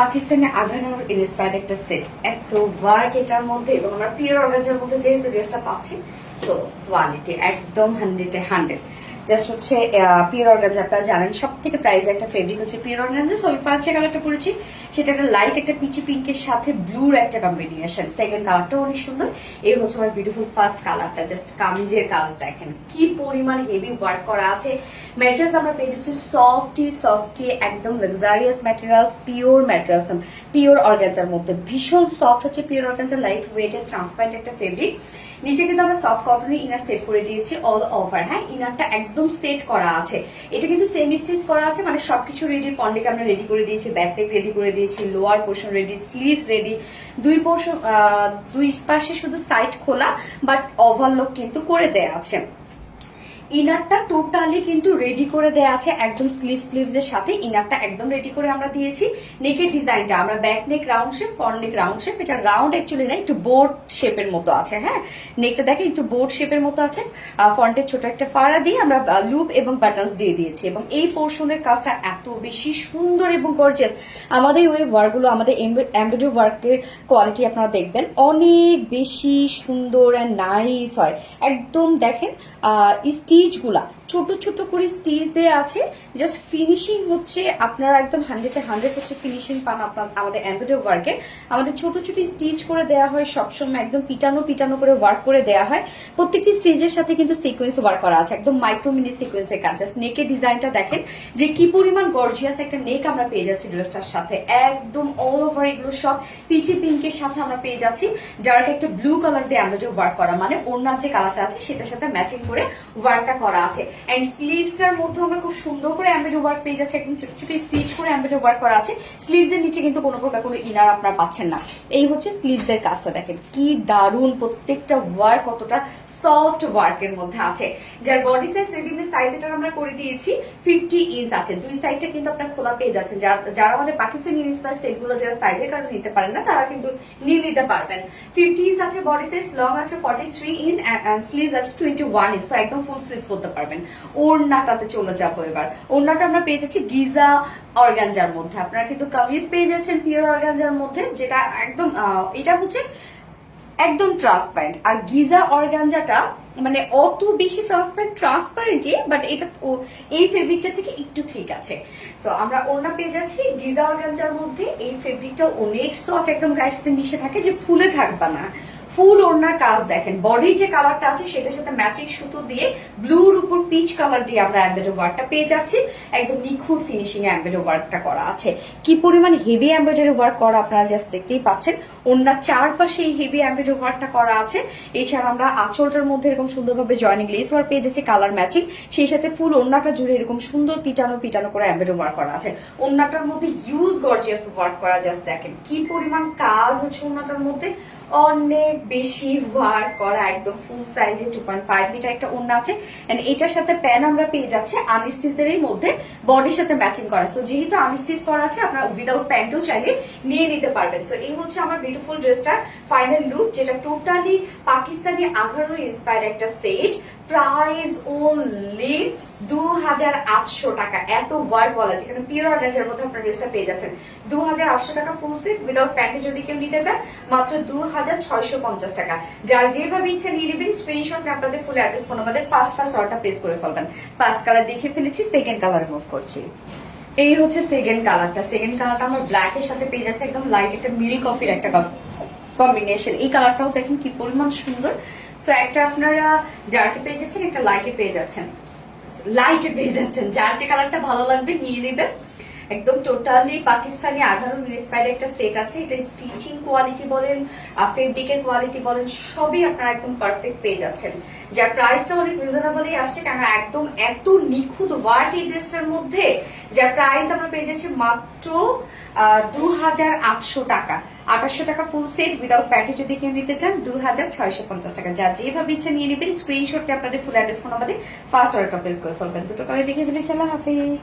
Pakistani আঘানোর inspired একটা set, এত work এটার মধ্যে এবং আমরা পিওর অর্গানজার মধ্যে যেহেতু ড্রেসটা পাচ্ছি, সো কোয়ালিটি একদম 100-এ 100। জাস্ট হচ্ছে পিওর অর্গানজা, আপনারা জানেন সব থেকে প্রাইস একটা ফেব্রিক হচ্ছে পিওর অর্গানজা। সো আমি ফার্স্ট যে কালারটা পরেছি সেটা একটা লাইট একটা পিচি পিঙ্কের সাথে ব্লুর একটা কম্বিনেশন। সেকেন্ড কালারটাও অনেক সুন্দর। এই হচ্ছে আমার বিউটিফুল ফার্স্ট কালারটা। জাস্ট কামিজের কাজ দেখেন কি পরিমাণ হেভি ওয়ার্ক করা আছে। ম্যাটেরিয়ালস আমরা পেয়ে যাচ্ছি সফটি একদম luxurious materials, pure materials, pure organza মধ্যে ভীষণ সফট হচ্ছে পিওর অর্গানজা, লাইট ওয়েট এর ট্রান্সপারেন্ট একটা ফেব্রিক। নিচে কিন্তু আমরা সফট কটনের ইনার সেট করে দিয়েছি অল ওভার। হ্যাঁ, ইনারটা একদম সেট করা আছে। এটা কিন্তু সেমি স্টিচ করা আছে, মানে সবকিছু রেডি। ফন্ডেকে আমরা রেডি করে দিয়েছি, ব্যাকটেক রেডি করে দিয়েছি, lower portion ready, sleeves ready, দুই পাশে শুধু সাইড খোলা, বাট ওভারলক কিন্তু করে দেয়া আছে। ইনারটা টোটালি কিন্তু রেডি করে দেয়া আছে একদম স্লিভস এর সাথে। ইনারটা একদম রেডি করে আমরা দিয়েছি। নেকের ডিজাইনটা আমরা back neck round shape, front নেক রাউন্ড শেপ। এটা রাউন্ড অ্যাকচুয়ালি না, একটু বোর্ড শেপের মতো আছে। হ্যাঁ, নেকটা দেখেন একটু বোর্ড শেপের মতো আছে। ফ্রন্টের ছোট একটা ফাড়া দিয়ে আমরা লুপ এবং বাটনস দিয়ে দিয়েছি, এবং এই পোর্শনের কাজটা এত বেশি সুন্দর এবং গর্জিয়াস। আমাদের ওই ওয়ার্কগুলো, আমাদের এমব্রয়ডারি ওয়ার্কের কোয়ালিটি আপনারা দেখবেন অনেক বেশি সুন্দর অ্যান্ড নাইস হয়। একদম দেখেন স্টিচগুলা ছোট ছোট করে স্টিচ দেওয়া আছে। জাস্ট ফিনিশিং হচ্ছে আপনারা একদম 100-এ 100 হচ্ছে ফিনিশিং পান আপনার আমাদের এমব্রয়ডারি ওয়ার্কে। আমাদের ছোট ছোট স্টিচ করে দেওয়া হয় সবসময়, একদম পিটানো করে ওয়ার্ক করে দেওয়া হয়। প্রত্যেকটি স্টিচের সাথে কিন্তু সিকোয়েন্স ওয়ার্ক করা আছে, একদম মাইক্রো মিনি সিকোয়েন্সের কাজ। জাস্ট নেকের ডিজাইনটা দেখেন যে কি পরিমাণ গর্জিয়াস একটা নেক আমরা পেয়ে যাচ্ছি ড্রেসটার সাথে। একদম অল ওভার এগুলো সব পিচি পিঙ্কের সাথে আমরা পেয়ে যাচ্ছি ডার্ক একটা ব্লু কালার দিয়ে এমব্রয়ডারি ওয়ার্ক করা, মানে ওড়নার যে কালারটা আছে সেটার সাথে ম্যাচিং করে ওয়ার্কটা করা আছে। এন্ড স্লিভসটার মধ্যে আমরা খুব সুন্দর করে এমব্রয়ডারি ওয়ার্ক পেয়ে যাচ্ছি, একদম ছোট ছোট স্টিচ করে এমব্রয়ডারি ওয়ার্ক করা আছে। স্লিভস এর নিচে কিন্তু কোনো প্রকার কোনো ইনার আপনারা পাচ্ছেন না। এই হচ্ছে স্লিভস এর কাজটা দেখেন কি দারুণ, প্রত্যেকটা ওয়ার্ক কতটা সফট ওয়ার্কের মধ্যে আছে। যার বডি সাইজ রেডিমেড সাইজ এটা আমরা করে দিয়েছি 50 ইঞ্চ আছে। দুই সাইডটা কিন্তু আপনারা খোলা পেয়ে যাচ্ছেন। যারা আমাদের পাকিস্তানি ইন্সপায়ার সেটগুলো যারা সাইজের কারণে নিতে পারেন না, তারা কিন্তু নিয়ে নিতে পারবেন। 50 ইঞ্চ আছে বডি সাইজ, লং আছে 43 ইঞ্চ এন্ড স্লিভস আছে 21 ইঞ্চ। সো একদম ফুল স্লিভস করতে পারবেন। ওড়নাটাতে চলে যাবো এবার। ওড়নাটা আমরা পেয়ে যাচ্ছি গিজা অর্গানজার মধ্যে। আপনারা কিন্তু কামিজ পেয়ে যাচ্ছেন পিওর অর্গানজার মধ্যে, যেটা একদম এটা হচ্ছে একদম ট্রান্সপারেন্ট। আর গিজা অর্গানজাটা মানে অত বেশি ট্রান্সপারেন্টই, বাট এটা এই ফেব্রিকটা থেকে একটু ঠিক আছে। সো আমরা ওড়না পেয়ে যাচ্ছি গিজা অর্গানজার মধ্যে। এই ফেব্রিকটা অনেক সফট, একদম গায়ের সাথে মিশে থাকে, যে ফুলে থাকবে না। ফুল ওড়নার কাজ দেখেন, বডি যে কালারটা আছে সেটার সাথে ম্যাচিং সুতো দিয়ে ব্লুর উপর পিচ কালার দিয়ে আমরা এমব্রয়ডারি ওয়ার্কটা পেয়ে যাচ্ছি। একদম নিখুঁত ফিনিশিং এ এমব্রয়ডারি ওয়ার্কটা করা আছে। কি পরিমাণ হেভি এমব্রয়ডারি ওয়ার্ক করা আপনারা জাস্ট দেখতেই পাচ্ছেন। ওড়নার চারপাশে এই হেভি এমব্রয়ডারি ওয়ার্কটা করা আছে। এছাড়া আমরা আঁচলটার মধ্যে এরকম সুন্দরভাবে জয়েনিং লেস ওয়ার্ক পেয়ে যাচ্ছি কালার ম্যাচিং। সেই সাথে ফুল ওড়নাটা জুড়ে এরকম সুন্দর পিটানো করে এমব্রয়ডারি ওয়ার্ক করা আছে। ওড়নাটার মধ্যে ইউজ গর্জিয়াস ওয়ার্ক করা। জাস্ট দেখেন কি পরিমাণ কাজ হচ্ছে ওড়নাটার মধ্যে, অনেক বেশি ওয়ার্ক করা। একদম ফুল সাইজে 2.5 মিটার একটা ওড়না আছে। এন্ড এটার সাথে প্যান আমরা পেয়ে যাচ্ছি আনস্টিচের মধ্যে, বডির সাথে ম্যাচিং করা। সো যেহেতু আনস্টিচ করা আছে, আপনারা উইদাউট প্যান্টও চাইলে নিয়ে নিতে পারবেন। সো এই হচ্ছে আমার বিউটিফুল ড্রেসটার ফাইনাল লুক, যেটা টোটালি পাকিস্তানি আঘানো ইন্সপায়ার্ড একটা সেট। প্রাইস ওনলি 2800 টাকা। এত ওয়ার্ক বলা, যেখানে পিওর অর্গানজার মধ্যে আপনার ড্রেসটা পেয়ে যাচ্ছেন 2800 টাকা ফুল সেট। উইদাউট প্যান্টে যদি কেউ নিতে চান মাত্র 2650 টাকা। যার যেভাবে ইচ্ছা নিয়ে নেবেন, স্ক্রিনশট আপনাদের ফুল অ্যাড্রেস ফোন আমাদের ফার্স্ট অর্ডার প্লেস করে ফেলবেন। ফার্স্ট কালার দেখে ফেলেছি, সেকেন্ড কালার মুভ করছি। এই হচ্ছে সেকেন্ড কালারটা। সেকেন্ড কালারটা আমরা ব্ল্যাক এর সাথে পেয়ে যাচ্ছে একদম লাইট একটা মিল্ক কফির একটা কম্বিনেশন। এই কালারটাও দেখেন কি পরিমাণ সুন্দর। সো একটা আপনারা ডার্কে পেয়ে যাচ্ছেন, একটা লাইটে পেয়ে যাচ্ছেন, যার যে কালারটা ভালো লাগবে নিয়ে নেবেন। একদম টোটালি পাকিস্তানি আঘানো ইন্সপায়ার্ড একটা সেট আছে। এটা স্টিচিং কোয়ালিটি বলেন, ফেব্রিকের কোয়ালিটি বলেন, সবই আপনারা একদম পারফেক্ট পেয়ে যাচ্ছেন। যার প্রাইসটা অনেক রিজনেবলই আসছে, কারণ একদম এত নিখুঁত ওয়ার্ক এই ড্রেসটার মধ্যে। যার প্রাইস আমরা পেয়ে যাচ্ছি মাত্র 2800 টাকা। 2800 টাকা ফুল সেট উইদাউট প্যান্টে যদি কেউ নিতে চান 2650 টাকা। যার যেভাবে ইচ্ছা নিয়ে নেবেন। স্ক্রিনশটে আপনাদের ফুল অ্যাড্রেস ফোন আমাদের ফার্স্ট অর্ডার প্লেস করে ফেলবেন। দুটো কালার দেখে ফেলেছি। আল্লাহ হাফেজ।